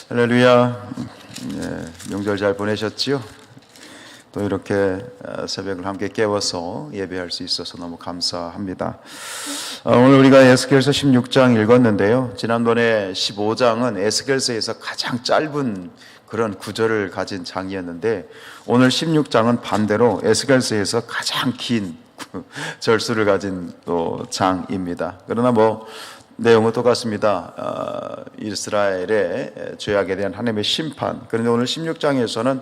할렐루야. 명절 잘 보내셨지요? 또 이렇게 새벽을 함께 깨워서 예배할 수 있어서 너무 감사합니다. 오늘 우리가 에스겔서 16장 읽었는데요. 지난번에 15장은 에스겔서에서 가장 짧은 그런 구절을 가진 장이었는데, 오늘 16장은 반대로 에스겔서에서 가장 긴 절수를 가진 또 장입니다. 그러나 내용은 똑같습니다. 이스라엘의 죄악에 대한 하나님의 심판. 그런데 오늘 16장에서는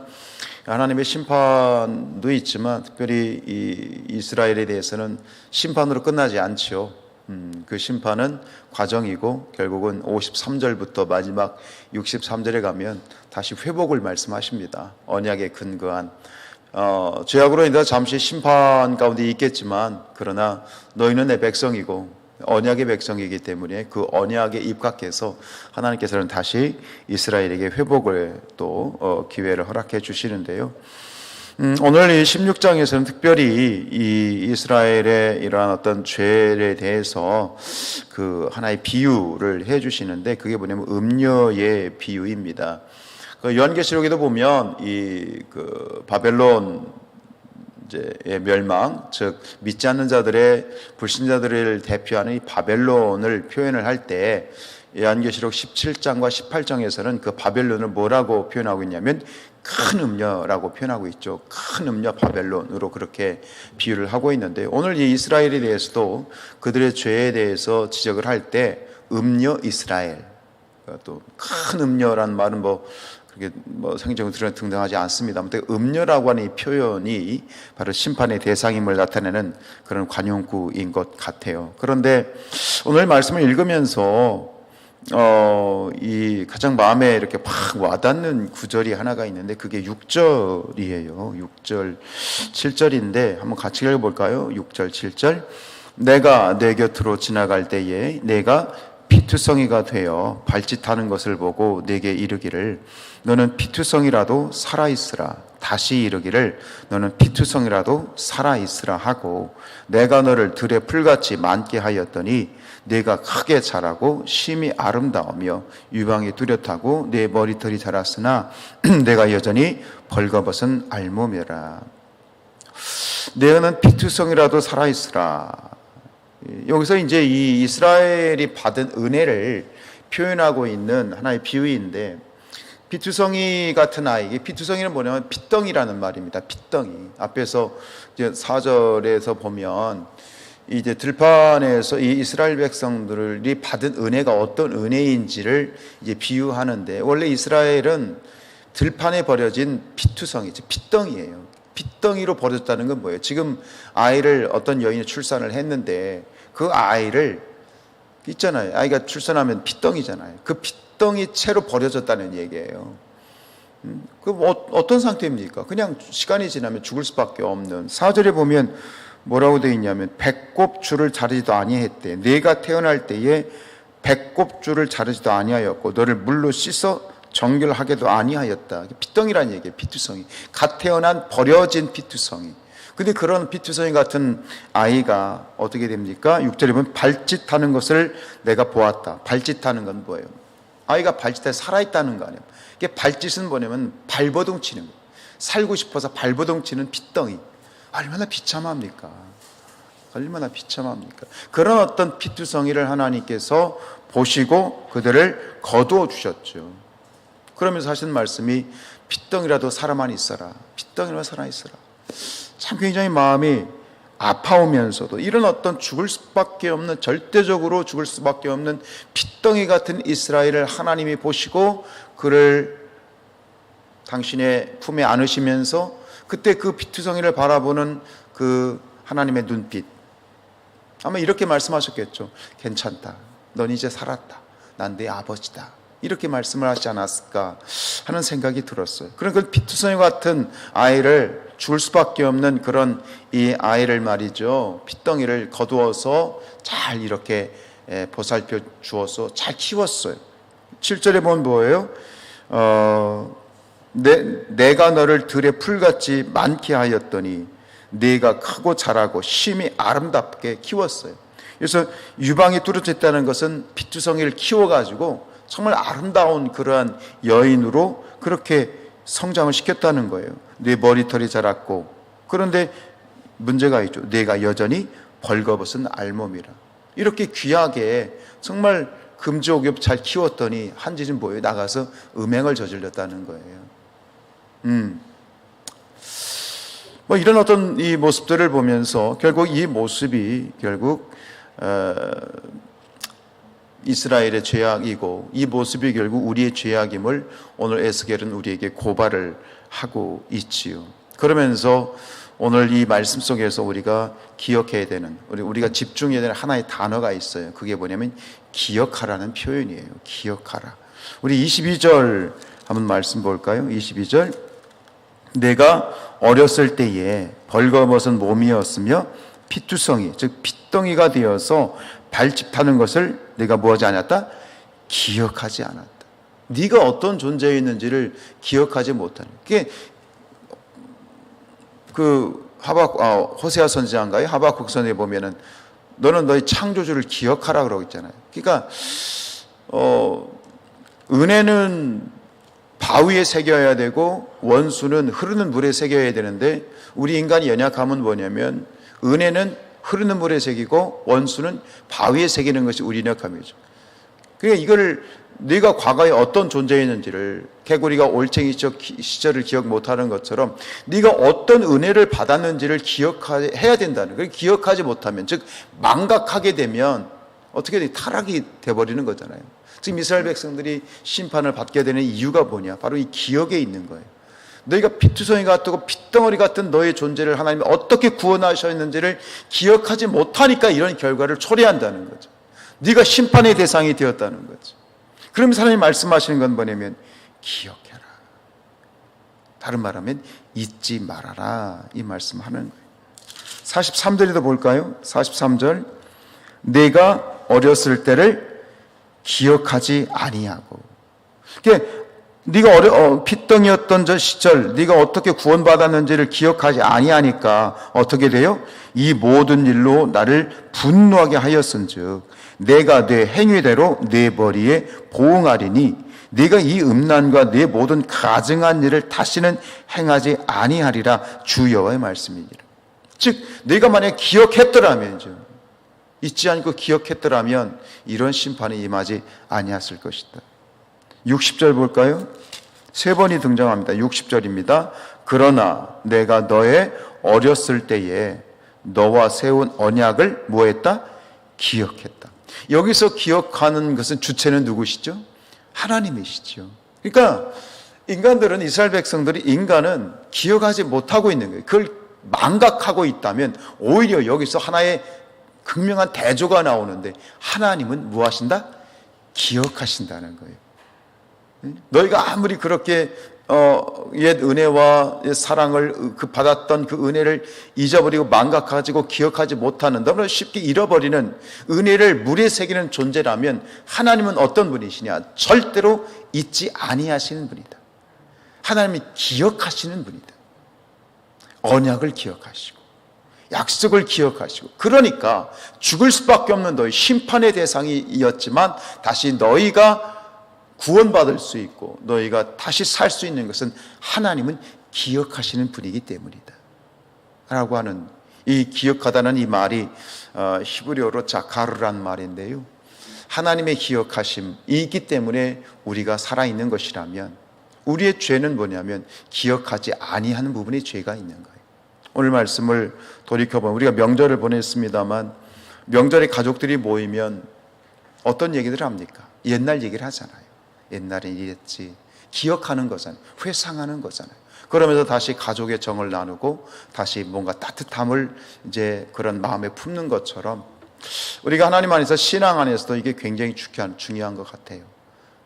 하나님의 심판도 있지만 특별히 이 이스라엘에 대해서는 심판으로 끝나지 않죠. 그 심판은 과정이고 결국은 53절부터 마지막 63절에 가면 다시 회복을 말씀하십니다. 언약에 근거한 죄악으로 인해서 잠시 심판 가운데 있겠지만, 그러나 너희는 내 백성이고 언약의 백성이기 때문에 그 언약에 입각해서 하나님께서는 다시 이스라엘에게 회복을 또 기회를 허락해 주시는데요. 오늘 이 16장에서는 특별히 이 이스라엘의 이러한 어떤 죄에 대해서 그 하나의 비유를 해 주시는데, 그게 뭐냐면 음녀의 비유입니다. 그 요한계시록에도 보면 그 바벨론 의 멸망, 즉 믿지 않는 자들의 불신자들을 대표하는 이 바벨론을 표현을 할 때 요한계시록 17장과 18장에서는 그 바벨론을 뭐라고 표현하고 있냐면 큰 음녀라고 표현하고 있죠. 큰 음녀 바벨론으로 그렇게 비유를 하고 있는데, 오늘 이 이스라엘에 대해서도 그들의 죄에 대해서 지적을 할 때 음녀 이스라엘, 또 큰 음녀라는 말은 그게 성경적으로 등장하지 않습니다. 음녀라고 하는 이 표현이 바로 심판의 대상임을 나타내는 그런 관용구인 것 같아요. 그런데 오늘 말씀을 읽으면서 이 가장 마음에 이렇게 팍 와닿는 구절이 하나가 있는데, 그게 6절이에요. 6절, 7절인데 한번 같이 읽어볼까요? 6절, 7절. 내가 내 곁으로 지나갈 때에 내가 피투성이가 되어 발짓하는 것을 보고 내게 이르기를 너는 피투성이라도 살아있으라. 다시 이르기를 너는 피투성이라도 살아있으라 하고, 내가 너를 들의 풀같이 많게 하였더니 내가 크게 자라고 심히 아름다우며 유방이 뚜렷하고 내 머리털이 자랐으나 내가 여전히 벌거벗은 알몸이라. 너는 피투성이라도 살아있으라. 여기서 이제 이 이스라엘이 받은 은혜를 표현하고 있는 하나의 비유인데, 피투성이 같은 아이, 피투성이는 뭐냐면 핏덩이라는 말입니다. 핏덩이. 앞에서 이제 4절에서 보면 이제 들판에서 이 이스라엘 백성들이 받은 은혜가 어떤 은혜인지를 이제 비유하는데, 원래 이스라엘은 들판에 버려진 피투성이죠. 핏덩이에요. 핏덩이로 버려졌다는 건 뭐예요? 지금 아이를 어떤 여인이 출산을 했는데 그 아이를 있잖아요. 아이가 출산하면 핏덩이잖아요. 그 핏덩이 채로 버려졌다는 얘기예요. 어떤 상태입니까? 그냥 시간이 지나면 죽을 수밖에 없는. 4절에 보면 뭐라고 되어 있냐면 배꼽줄을 자르지도 아니했대. 네가 태어날 때에 배꼽줄을 자르지도 아니하였고 너를 물로 씻어 정결하게도 아니하였다. 핏덩이라는 얘기예요. 피투성이. 갓 태어난 버려진 피투성이. 근데 그런 피투성이 같은 아이가 어떻게 됩니까? 6절에 보면 발짓하는 것을 내가 보았다. 발짓하는 건 뭐예요? 아이가 발짓해 살아있다는 거 아니에요. 이게 발짓은 뭐냐면 발버둥 치는 거예요. 살고 싶어서 발버둥 치는 핏덩이. 얼마나 비참합니까? 얼마나 비참합니까? 그런 어떤 피투성이를 하나님께서 보시고 그들을 거두어 주셨죠. 그러면서 하신 말씀이 핏덩이라도 살아만 있어라. 핏덩이라도 살아있어라. 참 굉장히 마음이 아파오면서도 이런 어떤 죽을 수밖에 없는, 절대적으로 죽을 수밖에 없는 핏덩이 같은 이스라엘을 하나님이 보시고 그를 당신의 품에 안으시면서 그때 그 피투성이를 바라보는 그 하나님의 눈빛, 아마 이렇게 말씀하셨겠죠. 괜찮다. 넌 이제 살았다. 난 네 아버지다. 이렇게 말씀을 하지 않았을까 하는 생각이 들었어요. 그런 그 피투성이 같은 아이를, 죽을 수밖에 없는 그런 이 아이를 말이죠, 핏덩이를 거두어서 잘 이렇게 보살펴 주어서 잘 키웠어요. 7절에 보면 뭐예요? 내가 너를 들의 풀같이 많게 하였더니 네가 크고 자라고 심히 아름답게 키웠어요. 그래서 유방이 뚜렷했다는 것은 피투성이를 키워가지고 정말 아름다운 그러한 여인으로 그렇게 성장을 시켰다는 거예요. 네 머리털이 자랐고, 그런데 문제가 있죠. 내가 여전히 벌거벗은 알몸이라. 이렇게 귀하게 정말 금지옥엽 잘 키웠더니 한지는 뭐예요? 나가서 음행을 저질렀다는 거예요. 뭐 이런 어떤 이 모습들을 보면서 결국 이 모습이 결국 이스라엘의 죄악이고, 이 모습이 결국 우리의 죄악임을 오늘 에스겔은 우리에게 고발을 하고 있지요. 그러면서 오늘 이 말씀 속에서 우리가 기억해야 되는, 우리가 집중해야 되는 하나의 단어가 있어요. 그게 뭐냐면 기억하라는 표현이에요. 기억하라. 우리 22절 한번 말씀 볼까요? 22절. 내가 어렸을 때에 벌거벗은 몸이었으며 피투성이, 즉 핏덩이가 되어서 발집하는 것을 내가 뭐하지 않았다? 기억하지 않았다. 네가 어떤 존재였는지를 기억하지 못하는. 그게 호세아 선지자인가요? 하박국 선지에 보면은 너는 너의 창조주를 기억하라 그러고 있잖아요. 그러니까 은혜는 바위에 새겨야 되고 원수는 흐르는 물에 새겨야 되는데, 우리 인간이 연약함은 뭐냐면 은혜는 흐르는 물에 새기고 원수는 바위에 새기는 것이 우리 연약함이죠. 그러니까 이거를 네가 과거에 어떤 존재였는지를, 개구리가 올챙이 시절을 기억 못하는 것처럼 네가 어떤 은혜를 받았는지를 기억해야 된다는 거예요. 기억하지 못하면, 즉 망각하게 되면 어떻게 돼? 타락이 돼버리는 거잖아요. 지금 이스라엘 백성들이 심판을 받게 되는 이유가 뭐냐? 바로 이 기억에 있는 거예요. 너희가 피투성이 같고 핏덩어리 같은 너의 존재를 하나님이 어떻게 구원하셨는지를 기억하지 못하니까 이런 결과를 초래한다는 거죠. 네가 심판의 대상이 되었다는 거죠. 그러면서 하나님 말씀하시는 건 뭐냐면 기억해라. 다른 말하면 잊지 말아라, 이 말씀하는 거예요. 43절에도 볼까요? 43절. 내가 어렸을 때를 기억하지 아니하고. 그러니까 네가 핏덩이였던 저 시절, 네가 어떻게 구원받았는지를 기억하지 아니하니까 어떻게 돼요? 이 모든 일로 나를 분노하게 하였은즉 내가 내 행위대로 내 머리에 보응하리니 네가 이 음란과 내 모든 가증한 일을 다시는 행하지 아니하리라, 주 여호와의 말씀이니라. 즉 네가 만약 기억했더라면요, 잊지 않고 기억했더라면 이런 심판이 임하지 아니했을 것이다. 60절 볼까요? 세 번이 등장합니다. 60절입니다. 그러나 내가 너의 어렸을 때에 너와 세운 언약을 뭐했다? 기억했다. 여기서 기억하는 것은 주체는 누구시죠? 하나님이시죠. 그러니까 인간들은, 이스라엘 백성들이, 인간은 기억하지 못하고 있는 거예요. 그걸 망각하고 있다면 오히려 여기서 하나의 극명한 대조가 나오는데, 하나님은 뭐 하신다? 기억하신다는 거예요. 너희가 아무리 그렇게 옛 은혜와 옛 사랑을 받았던 그 은혜를 잊어버리고 망각하고 기억하지 못하는, 너무나 쉽게 잃어버리는 은혜를 물에 새기는 존재라면 하나님은 어떤 분이시냐? 절대로 잊지 아니하시는 분이다. 하나님이 기억하시는 분이다. 언약을 기억하시고 약속을 기억하시고, 그러니까 죽을 수밖에 없는 너희 심판의 대상이었지만 다시 너희가 구원받을 수 있고 너희가 다시 살 수 있는 것은 하나님은 기억하시는 분이기 때문이다 라고 하는, 이 기억하다는 이 말이 히브리어로 자카르란 말인데요, 하나님의 기억하심이 있기 때문에 우리가 살아있는 것이라면, 우리의 죄는 뭐냐면 기억하지 아니하는 부분에 죄가 있는 거예요. 오늘 말씀을 돌이켜보면, 우리가 명절을 보냈습니다만 명절에 가족들이 모이면 어떤 얘기들을 합니까? 옛날 얘기를 하잖아요. 옛날에 이랬지, 기억하는 거잖아요. 회상하는 거잖아요. 그러면서 다시 가족의 정을 나누고 다시 뭔가 따뜻함을 이제 그런 마음에 품는 것처럼, 우리가 하나님 안에서, 신앙 안에서도 이게 굉장히 중요한 것 같아요.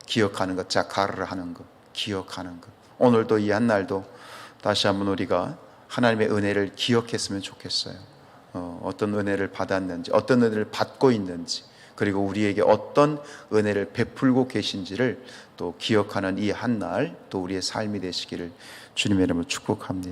기억하는 것, 자카르 하는 것, 기억하는 것. 오늘도 이 한 날도 다시 한번 우리가 하나님의 은혜를 기억했으면 좋겠어요. 어떤 은혜를 받았는지, 어떤 은혜를 받고 있는지, 그리고 우리에게 어떤 은혜를 베풀고 계신지를 또 기억하는 이 한 날, 또 우리의 삶이 되시기를 주님의 이름으로 축복합니다.